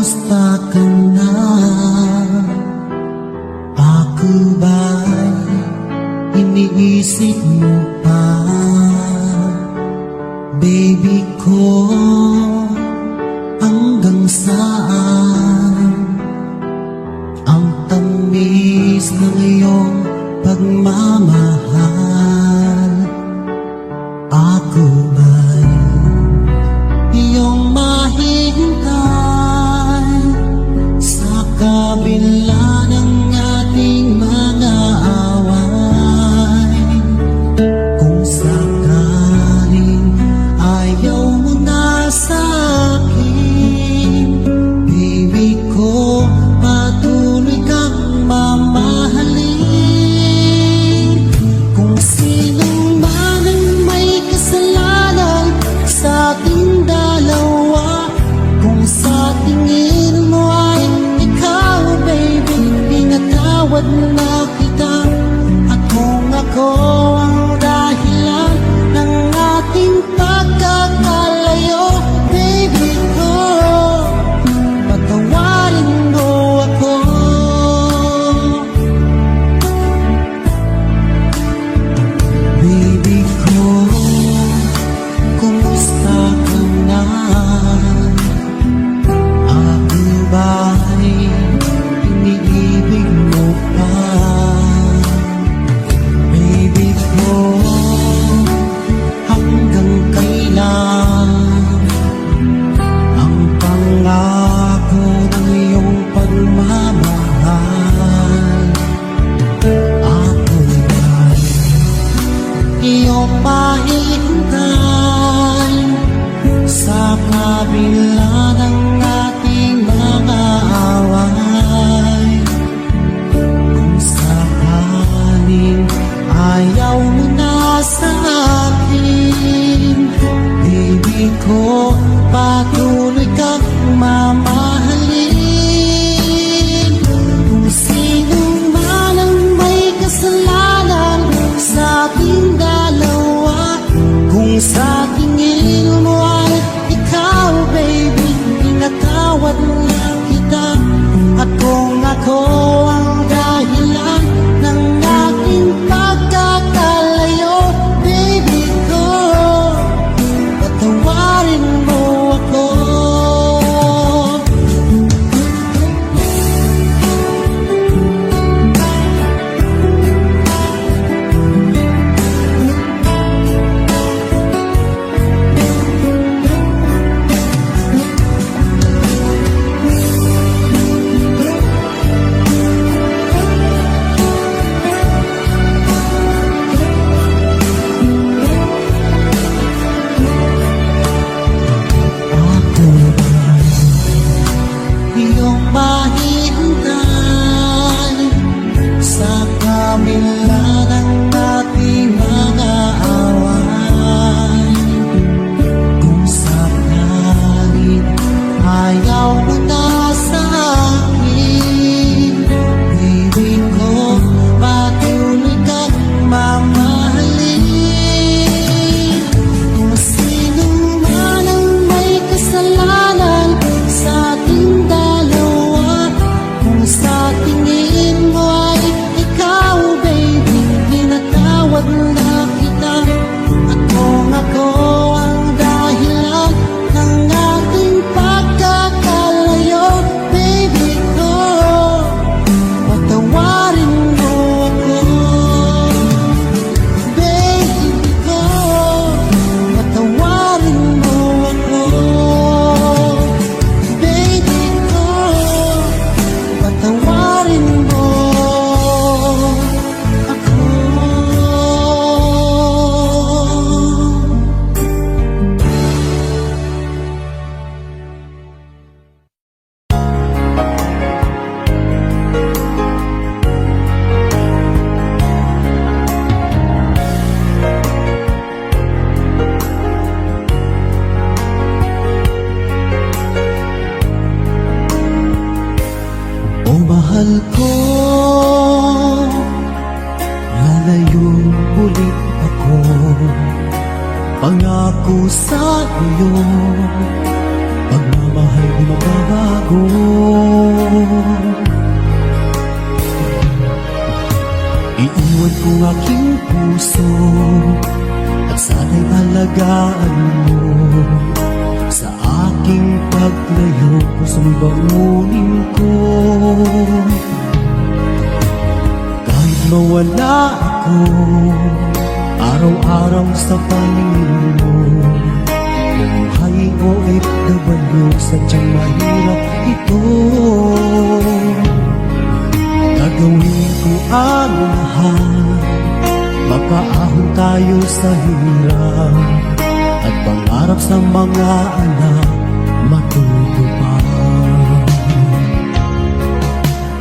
Kumusta ka na? Ako ba'y iniisip mo pa? Baby ko, hanggang saan ang tamis ng iyong pagmamahal? Ako ba'y iyong mahintay sa kabila ng ating mga away? Kung sakaling ayaw mo na sa akin, baby ko, patuloy kang mamahalin. Kung sino man ang may kasalanan sa ating dalawa, kung sa tingin mo ay ikaw, baby, pinatawad na kita. At kung ako ang dahilan ng ating pagkakalayo, baby ko, patawarin mo ako. Baby ko, kumusta ka na? Ako ba'y iniibig mo pa? Baby ko, hanggang kailan ang pangako ng iyong pagmamahal? Ako ba'y iyong mahintay sa kabila ng ating mga away? Kung sakaling ayaw mo na sa akin, baby ko, patuloy kang mamahalin. Kung sino man ang may kasalanan sa ating dalawa, kung sa tingin mo ay ikaw, baby, pinatawad na kita. At kung ako ang dahilan ng ating pagkakalayo, baby ko, patawarin mo ako. Ako ba'y iyong mahintay sa kabila ng ating mga away? Kung sakaling ayaw mo na sa akin, baby ko, patuloy kang mamahalin. Kung sino man ang may kasalanan sa ating dalawa, kung sa tingin mo ay ikaw, baby, pinatawad na kita. At kung ako ang dahilan ng ating pagkakalayo, baby ko, patawarin mo ako. Baby ko, patawarin mo ako. Baby ko, patawarin mo ako. O mahal ko, lalayo ulit ako. Pangako sa iyo, pagmamahal di magbabago. ako. Iiwan ko aking puso at sana'y alagaan mo. Sa aking paglayo, pusong baunin ko. Kahit mawala ako, araw-araw sa paningin mo. Buhay o OFW, sadyang mahirap ito. Gagawin ko ang lahat, makaahon tayo sa hirap, at pangarap sa mga anak matutupad.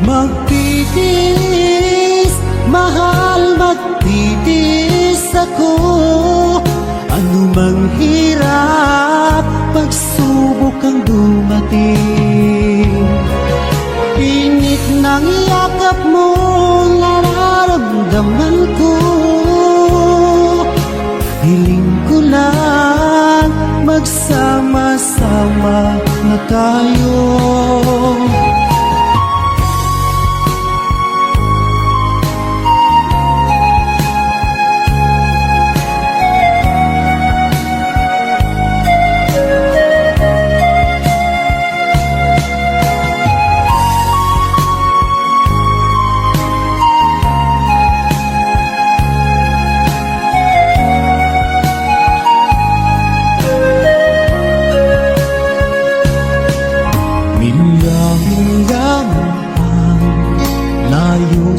Magtitiis, mahal, magtitiis ako. Ano mang hirap, pagsubok ang dumating. Init ng yakap mo, nararamdaman ko. Hiling ko lang, magsama-sama na tayo.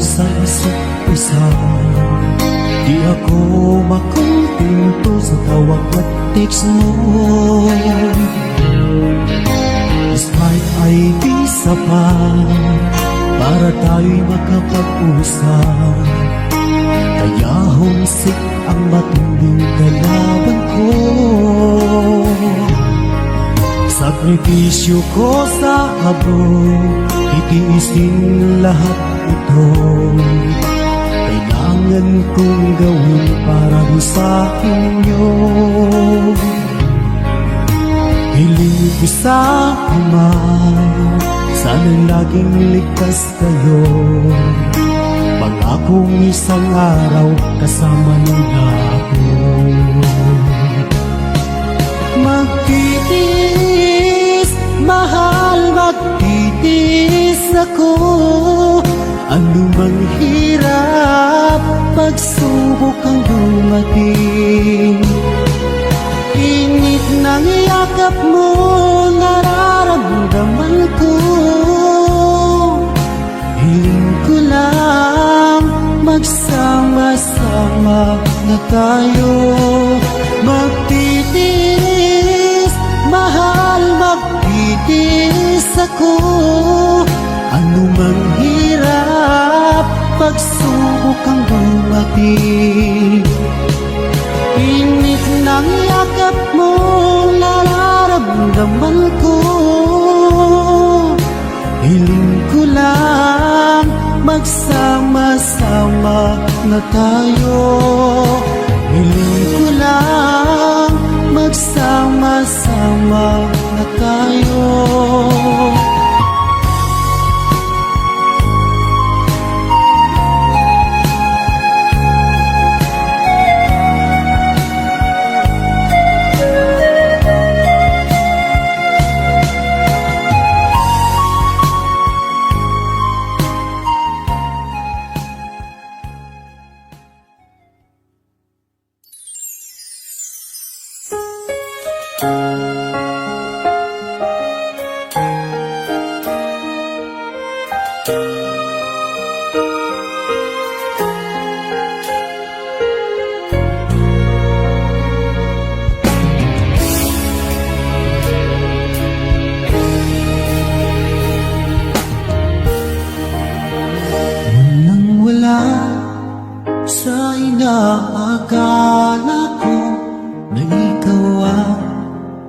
Sa isa't isa, di ako makumpinto sa tawag at text mo. Despite ay di sapat para tayo'y makapag-usap, kaya homesick ang matinding kalaban ko. Sakripisyo ko sa abot, itiisin lahat ito. Kailangan kong gawin para sa inyo. Hiling ko sa Ama, sana laging ligtas kayo. Pangakong isang araw kasama nila ako. Magtitiis, mahal, magtitiis ako. Ano mang hirap, pagsubok ang dumating. Init ng yakap mo, nararamdaman ko. Hiling ko lang, magsama-sama na tayo. Magtitiis, mahal, magtitiis ako. Ano mang hirap, pagsubok ang dumating. Init ng yakap mo, nararamdaman ko. Hiling ko lang, magsama-sama na tayo. Hiling ko lang, magsama-sama na tayo. Sa inaakala ko na ikaw ang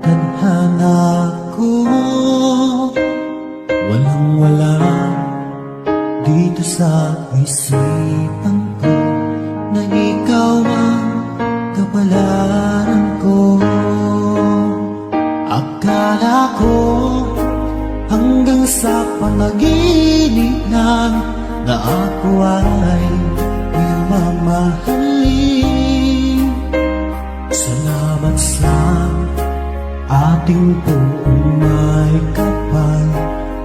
tadhana ko. Walang-wala dito sa isipan ko na ikaw ang kapalaran ko. Akala ko ang hanggang sa panaginip lang na ako ay iyong mamahalin. Salamat sa ating puumay kapal,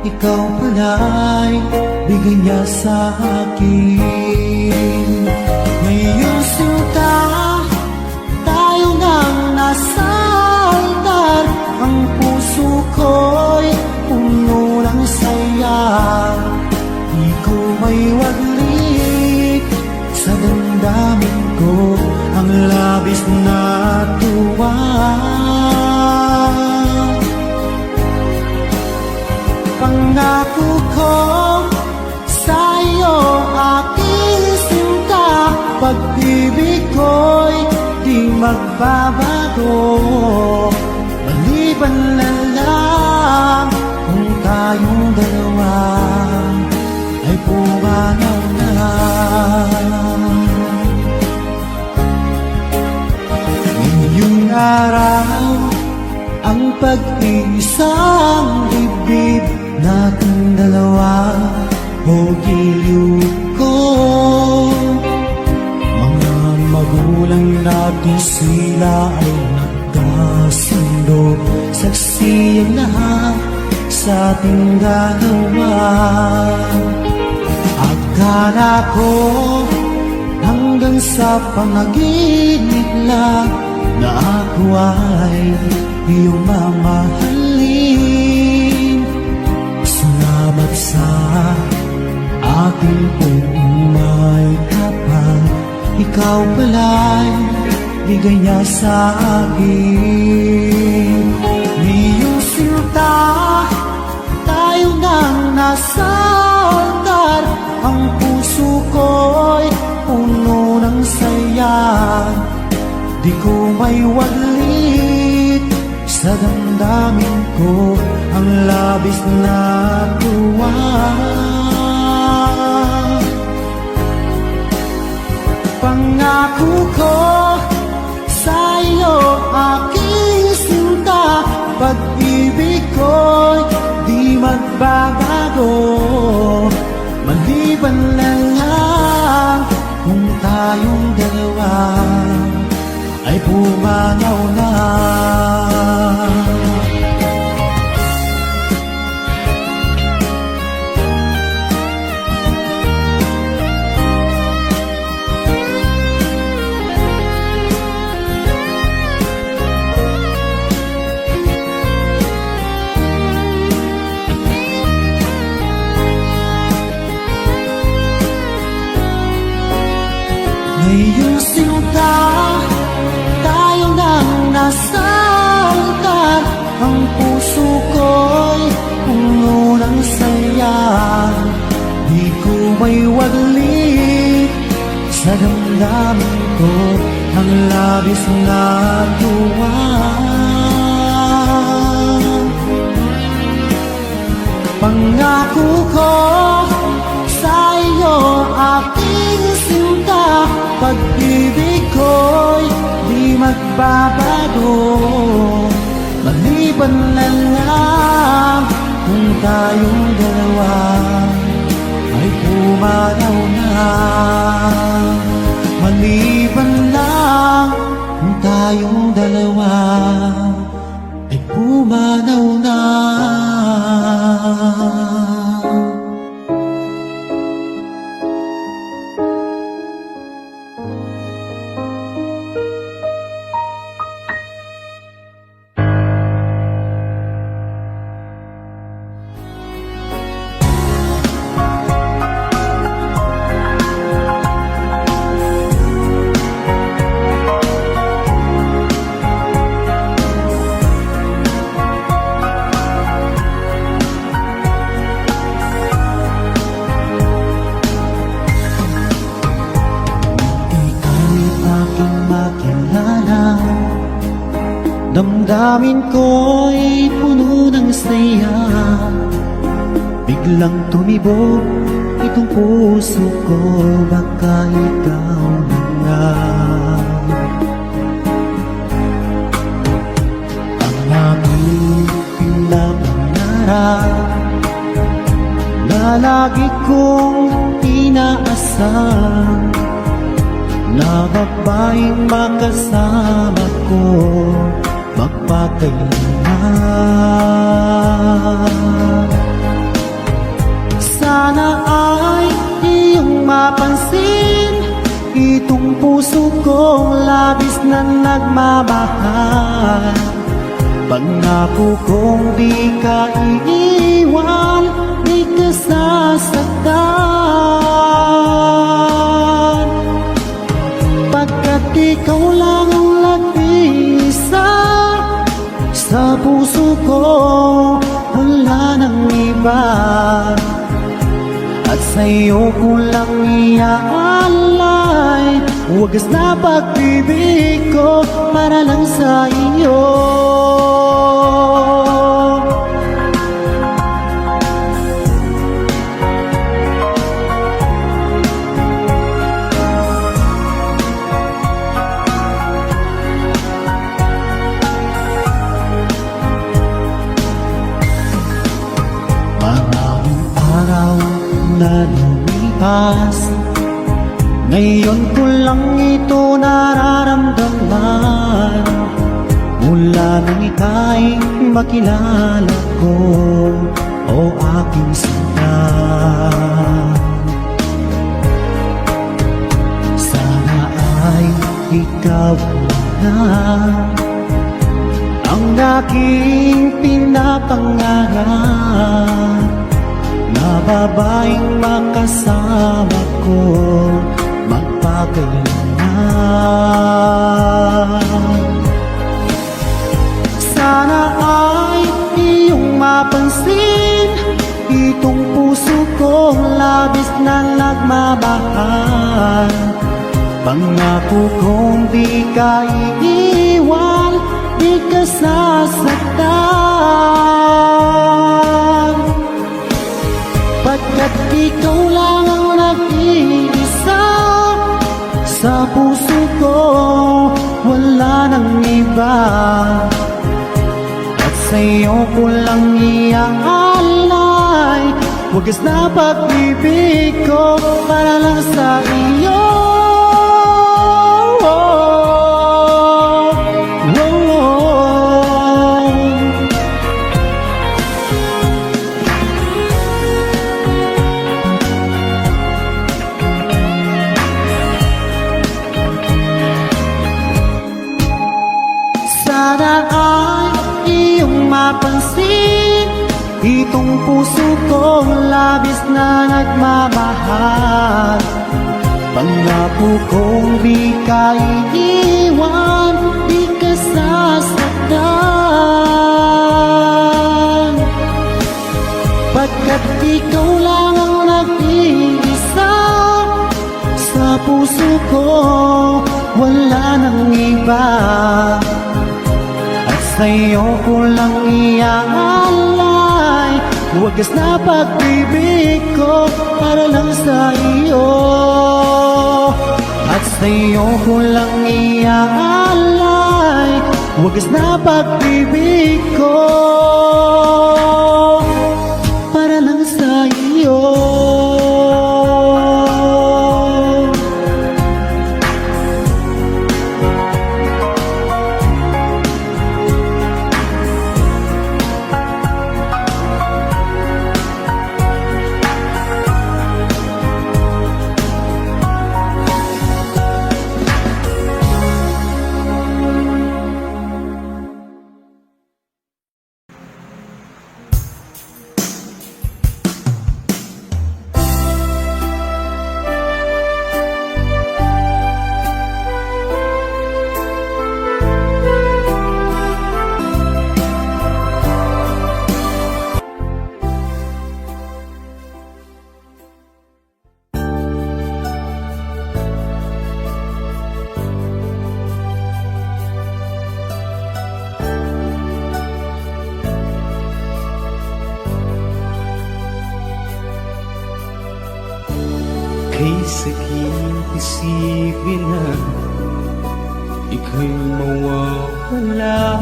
ikaw pala'y bigay niya sa akin. Ngayong sinta, tayo nang nasa altar, ang puso ko'y puno ng saya. Di ko may waglit sa damdamin ko ang labis na tuwa. Pangako ko sa iyo, aking sinta, pag-ibig ko'y di magbabago. Maliban na lang kung tayong dalawa ay pumanaw na. Ngayong araw, ang pag-iisang dibdib nating dalawa o giliw ko. Mga magulang natin sila ay nagkasundo, saksi ang lahat sa ating dalawa. Akala ko hanggang sa panaginip lang na ako ay iyong mamahalin. Salamat sa ating puumay kapal, ikaw pala'y bigay niya sa akin. Ngayong sinta, tayo nang nasa altar, ang puso ko'y puno ng saya. Di ko may waglit sa damdamin ko ang labis na tuwa. Pangako ko sa iyo, aking sinta, pag-ibig ko'y di magbabago. Maliban na lang kung tayong dalawa ay pumanaw na. Ngayong sinta, tayo nang nasa altar, ang puso ko'y puno ng saya. Di ko may waglit sa damdamin ko ang labis na tuwa. Pangako ko sa iyo, aking sinta, pag-ibig ko'y di magbabago. Maliban na lang kung tayong dalawa ay pumanaw na. Maliban lang kung tayong dalawa ay pumanaw na. Damdamin ko'y puno ng saya, biglang tumibok itong puso ko, baka ikaw na nga. Ang aking pinapangarap na lagi kong inaasahan na babaeng makasama ko magpakailanman. Sana ay iyong mapansin itong puso kong labis na nagmamahal. Pangako kong di ka iiwan, di ka sasaktan. Pagkat ikaw lang ang nag-iisa sa puso ko, wala nang iba. At sa'yo ko lang iaalay wagas na pag-ibig ko para lang sa iyo. Maraming araw na lumipas, ngayon ko lang ito nararamdaman. Mula nang ika'y makilala ko, o aking sinta. Sana ay ikaw na ang aking pinapangarap, na babaeng makasama ko magpakailanman. Sana ay iyong mapansin itong puso kong labis na nagmamahal. Pangako kong di ka iiwan, di ka sasaktan. Pagkat ikaw lang ang nag-iisa sa puso ko, wala nang iba. At sa'yo ko lang iaalay wagas na pag-ibig ko para lang sa iyo. Sana ay iyong mapansin itong puso kong labis na nagmamahal. Pangako kong di ka iiwan, di ka sasaktan. Pagkat ikaw lang ang nag-iisa sa puso ko, wala nang iba. Sa'yo ko lang iaalay wagas na pag-ibig ko para lang sa iyo. At sa'yo ko lang iaalay wagas na pag-ibig ko para lang sa iyo. Kay sakit isipin na ika'y mawawala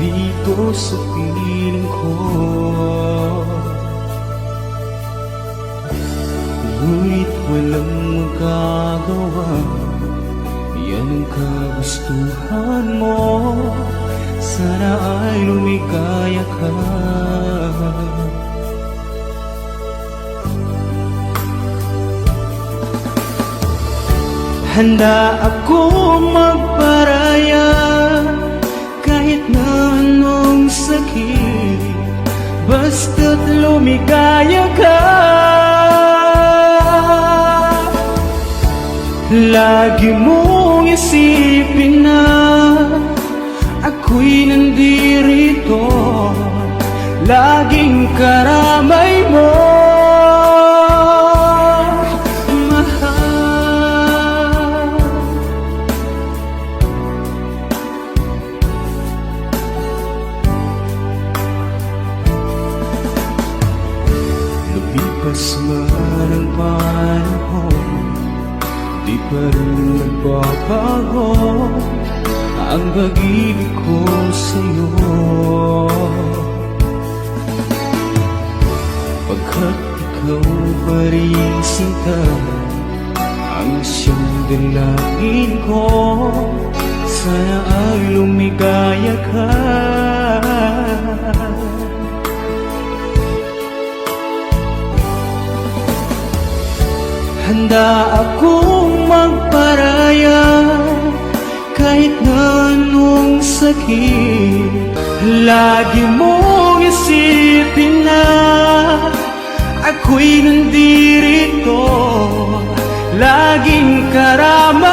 dito sa piling ko. walang magagawa. Yan ang kagustuhan mo, sana ay lumigaya ka. Handa akong magparaya kahit na anong sakit, basta't lumigaya ka. Lagi mong isipin na ako'y nandirito, laging karamay mo. Lumipas man ang panahon, di pa rin nagbabago ang pag-ibig ko sa'yo. Pagkat ikaw pa rin sinta ang siyang dalangin ko, sana ay lumigaya ka. Handa akong magparaya kahit na anong sakit, lagi mong isipin na ako'y nandirito, laging karamay